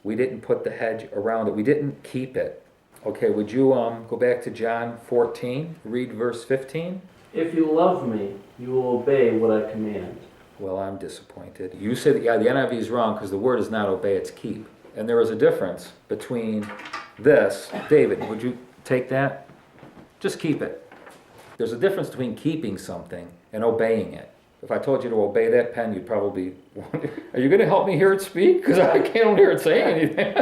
We didn't put the hedge around it. We didn't keep it. Okay, would you go back to John 14, read verse 15? If you love me, you will obey what I command. Well, I'm disappointed. You said, yeah, the NIV is wrong because the word is not obey, it's keep. And there is a difference between this. David, would you take that? Just keep it. There's a difference between keeping something and obeying it. If I told you to obey that pen, you'd probably wonder, are you going to help me hear it speak? Because I can't hear it saying anything.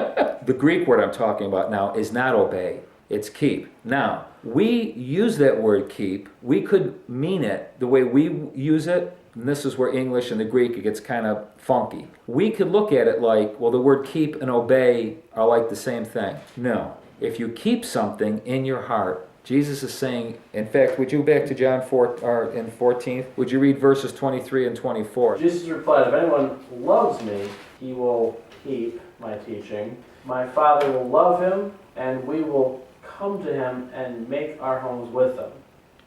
The Greek word I'm talking about now is not obey, it's keep. Now, we use that word keep. We could mean it the way we use it, and this is where English and the Greek, it gets kind of funky. We could look at it like, well, the word keep and obey are like the same thing. No. If you keep something in your heart, Jesus is saying, in fact, would you back to John 4, or in 14th, would you read verses 23 and 24? Jesus replied, if anyone loves me, he will keep my teaching. My Father will love him, and we will come to him and make our homes with him.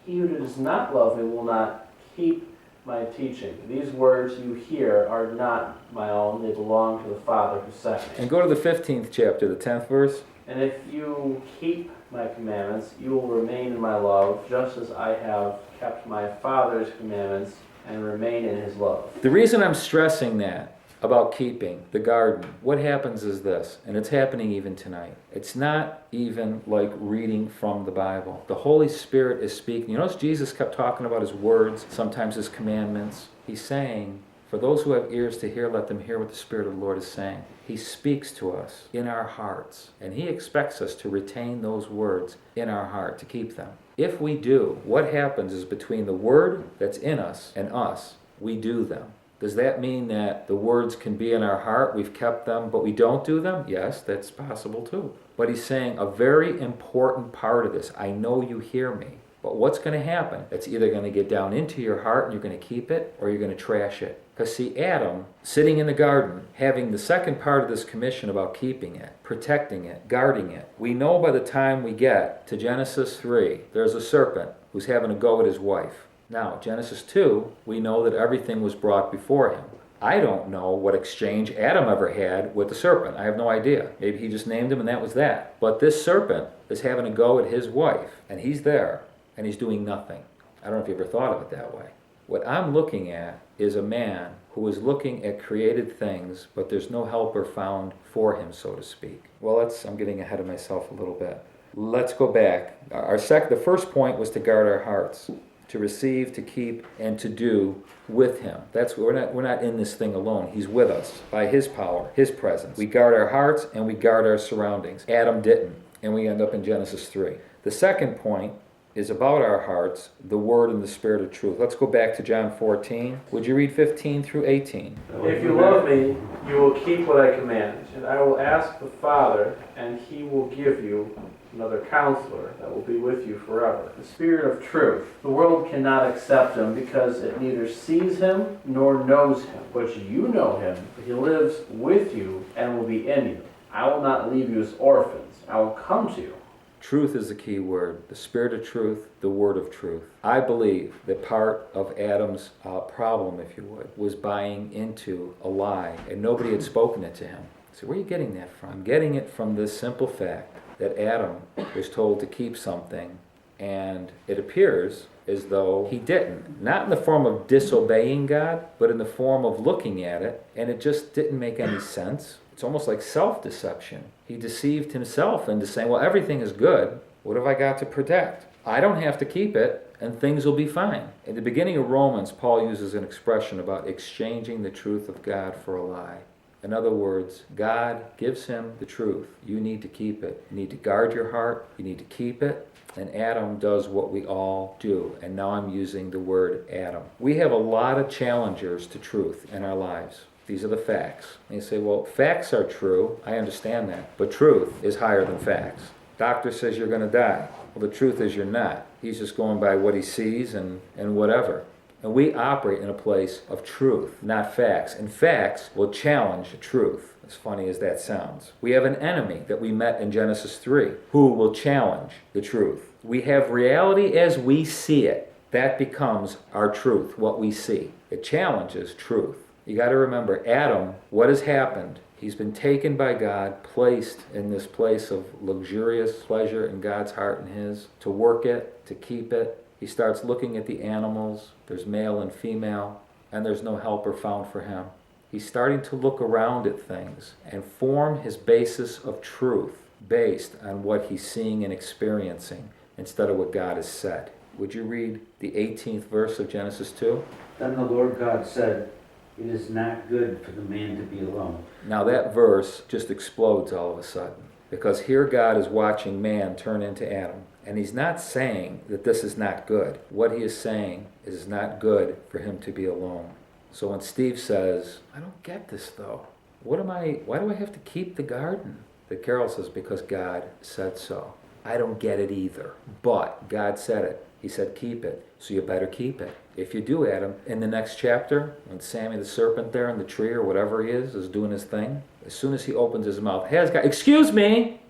He who does not love me will not keep my teaching. These words you hear are not my own. They belong to the Father who sent me. And go to the 15th chapter, the 10th verse. And if you keep my commandments, you will remain in my love, just as I have kept my Father's commandments and remain in his love. The reason I'm stressing that about keeping the garden, what happens is this, and it's happening even tonight. It's not even like reading from the Bible. The Holy Spirit is speaking. You notice Jesus kept talking about his words, sometimes his commandments. He's saying, for those who have ears to hear, let them hear what the Spirit of the Lord is saying. He speaks to us in our hearts, and he expects us to retain those words in our heart, to keep them. If we do, what happens is between the word that's in us and us, we do them. Does that mean that the words can be in our heart, we've kept them, but we don't do them? Yes, that's possible too. But he's saying a very important part of this, I know you hear me, but what's going to happen? It's either going to get down into your heart and you're going to keep it, or you're going to trash it. Because see, Adam, sitting in the garden, having the second part of this commission about keeping it, protecting it, guarding it, we know by the time we get to Genesis 3, there's a serpent who's having a go at his wife. Now, Genesis 2, we know that everything was brought before him. I don't know what exchange Adam ever had with the serpent. I have no idea. Maybe he just named him and that was that. But this serpent is having a go at his wife, and he's there, and he's doing nothing. I don't know if you ever thought of it that way. What I'm looking at is a man who is looking at created things, but there's no helper found for him, so to speak. Well, I'm getting ahead of myself a little bit. Let's go back. The first point was to guard our hearts, to receive, to keep, and to do with him. We're not in this thing alone. He's with us by his power, his presence. We guard our hearts and we guard our surroundings. Adam didn't, and we end up in Genesis 3. The second point is about our hearts, the word and the spirit of truth. Let's go back to John 14. Would you read 15 through 18? If you love me, you will keep what I command, and I will ask the Father, and he will give you another counselor that will be with you forever, the Spirit of truth. The world cannot accept him because it neither sees him nor knows him. But you know him, for he lives with you and will be in you. I will not leave you as orphans. I will come to you. Truth is the key word. The Spirit of truth, the word of truth. I believe that part of Adam's problem, if you would, was buying into a lie, and nobody had spoken it to him. So where are you getting that from? I'm getting it from this simple fact that Adam was told to keep something, and it appears as though he didn't. Not in the form of disobeying God, but in the form of looking at it, and it just didn't make any sense. It's almost like self-deception. He deceived himself into saying, well, everything is good. What have I got to protect? I don't have to keep it, and things will be fine. In the beginning of Romans, Paul uses an expression about exchanging the truth of God for a lie. In other words, God gives him the truth. You need to keep it. You need to guard your heart. You need to keep it. And Adam does what we all do. And now I'm using the word Adam. We have a lot of challengers to truth in our lives. These are the facts. And you say, well, facts are true. I understand that. But truth is higher than facts. Doctor says you're going to die. Well, the truth is you're not. He's just going by what he sees and whatever. And we operate in a place of truth, not facts. And facts will challenge truth, as funny as that sounds. We have an enemy that we met in Genesis 3 who will challenge the truth. We have reality as we see it. That becomes our truth, what we see. It challenges truth. You got to remember, Adam, what has happened? He's been taken by God, placed in this place of luxurious pleasure in God's heart and his, to work it, to keep it. He starts looking at the animals. There's male and female, and there's no helper found for him. He's starting to look around at things and form his basis of truth based on what he's seeing and experiencing instead of what God has said. Would you read the 18th verse of Genesis 2? Then the Lord God said, "It is not good for the man to be alone." Now that verse just explodes all of a sudden, because here God is watching man turn into Adam. And he's not saying that this is not good. What he is saying is it's not good for him to be alone. So when Steve says, "I don't get this though. Why do I have to keep the garden?" That Carol says, "Because God said so." I don't get it either. But God said it. He said keep it. So you better keep it. If you do, Adam, in the next chapter, when Sammy the serpent there in the tree or whatever he is doing his thing, as soon as he opens his mouth, "Hey, God, excuse me,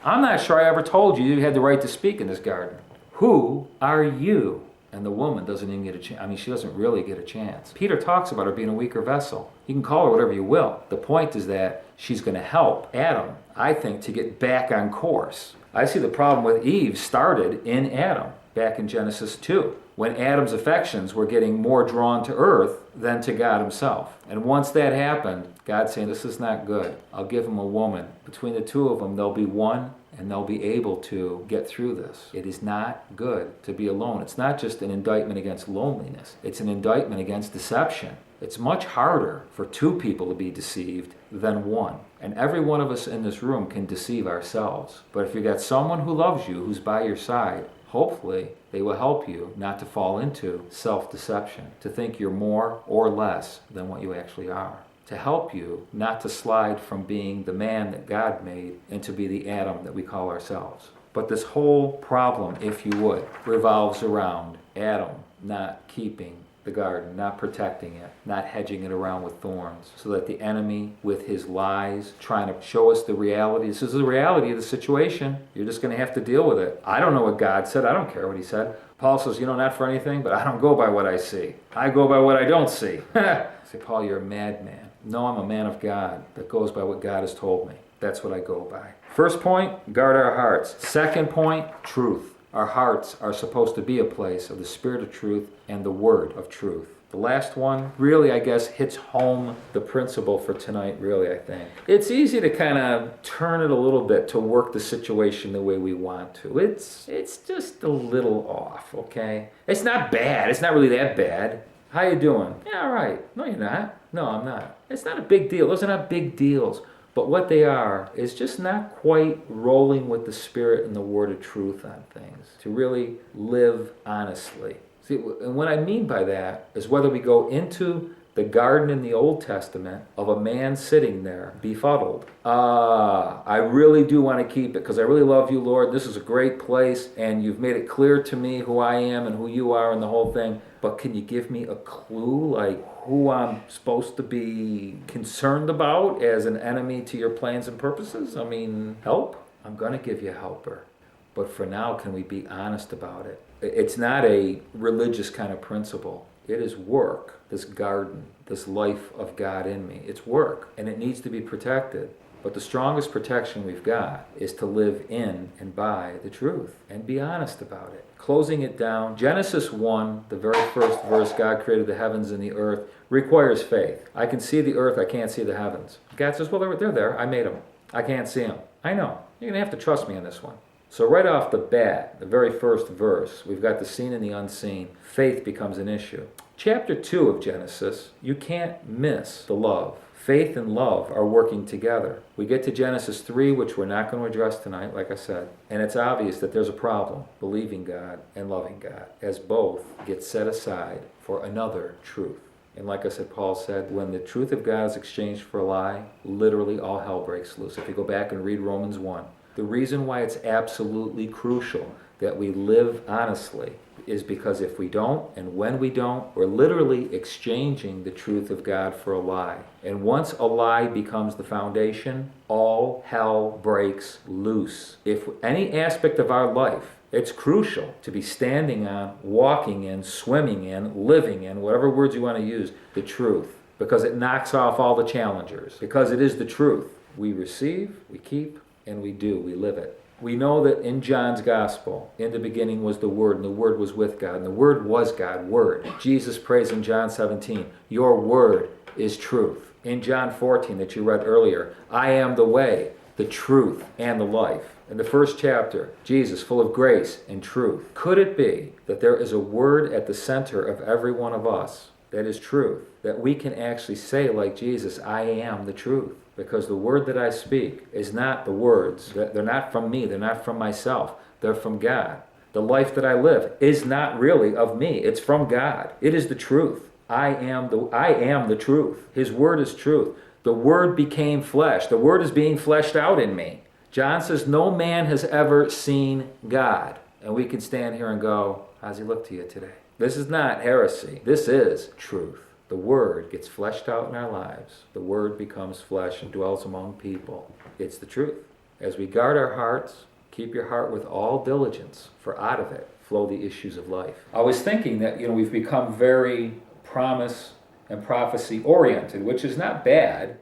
I'm not sure I ever told you you had the right to speak in this garden. Who are you?" And the woman doesn't even get a chance. I mean, she doesn't really get a chance. Peter talks about her being a weaker vessel. You can call her whatever you will. The point is that she's going to help Adam, I think, to get back on course. I see the problem with Eve started in Adam, back in Genesis 2, when Adam's affections were getting more drawn to earth than to God himself. And once that happened, God's saying, "This is not good. I'll give him a woman. Between the two of them, they'll be one, and they'll be able to get through this." It is not good to be alone. It's not just an indictment against loneliness. It's an indictment against deception. It's much harder for two people to be deceived than one. And every one of us in this room can deceive ourselves. But if you've got someone who loves you, who's by your side, hopefully they will help you not to fall into self-deception, to think you're more or less than what you actually are, to help you not to slide from being the man that God made into be the Adam that we call ourselves. But this whole problem, if you would, revolves around Adam not keeping the garden, not protecting it, not hedging it around with thorns, so that the enemy, with his lies, trying to show us the reality. This is the reality of the situation. You're just going to have to deal with it. I don't know what God said. I don't care what he said. Paul says, not for anything, but I don't go by what I see. I go by what I don't see. I say, "Paul, you're a madman." No, I'm a man of God that goes by what God has told me. That's what I go by. First point, guard our hearts. Second point, truth. Our hearts are supposed to be a place of the Spirit of truth and the Word of truth. The last one really, I guess, hits home the principle for tonight, really, I think. It's easy to kind of turn it a little bit to work the situation the way we want to. It's just a little off, okay? It's not bad. It's not really that bad. How you doing? Yeah, all right. No, you're not. No, I'm not. It's not a big deal. Those are not big deals. But what they are is just not quite rolling with the Spirit and the Word of truth on things, to really live honestly. See, and what I mean by that is whether we go into the garden in the Old Testament of a man sitting there, befuddled. I really do want to keep it because I really love you, Lord. This is a great place, and you've made it clear to me who I am and who you are and the whole thing. But can you give me a clue, like who I'm supposed to be concerned about as an enemy to your plans and purposes? I mean, help? I'm going to give you a helper. But for now, can we be honest about it? It's not a religious kind of principle. It is work, this garden, this life of God in me. It's work, and it needs to be protected. But the strongest protection we've got is to live in and by the truth and be honest about it. Closing it down, Genesis 1, the very first verse, God created the heavens and the earth, requires faith. I can see the earth, I can't see the heavens. God says, well, they're there. I made them. I can't see them. I know. You're going to have to trust me on this one. So right off the bat, the very first verse, we've got the seen and the unseen. Faith becomes an issue. Chapter 2 of Genesis, you can't miss the love. Faith and love are working together. We get to Genesis 3, which we're not going to address tonight, like I said, and it's obvious that there's a problem, believing God and loving God, as both get set aside for another truth. And like I said, Paul said, when the truth of God is exchanged for a lie, literally all hell breaks loose. If you go back and read Romans 1, the reason why it's absolutely crucial that we live honestly is because if we don't, and when we don't, we're literally exchanging the truth of God for a lie. And once a lie becomes the foundation, all hell breaks loose. If any aspect of our life, it's crucial to be standing on, walking in, swimming in, living in, whatever words you want to use, the truth. because it knocks off all the challengers, because it is the truth. We receive, we keep, and we do. We live it. We know that in John's gospel, in the beginning was the Word, and the Word was with God, and the Word was God, Word. Jesus prays in John 17, your Word is truth. In John 14 that you read earlier, I am the way, the truth, and the life. In the first chapter, Jesus, full of grace and truth. Could it be that there is a word at the center of every one of us that is truth, that we can actually say like Jesus, I am the truth? Because the word that I speak is not the words. They're not from me. They're not from myself. They're from God. The life that I live is not really of me. It's from God. It is the truth. I am the truth. His word is truth. The word became flesh. The word is being fleshed out in me. John says, no man has ever seen God. And we can stand here and go, how's he look to you today? This is not heresy. This is truth. The Word gets fleshed out in our lives. The Word becomes flesh and dwells among people. It's the truth. As we guard our hearts, keep your heart with all diligence, for out of it flow the issues of life. I was thinking that, we've become very promise and prophecy oriented, which is not bad.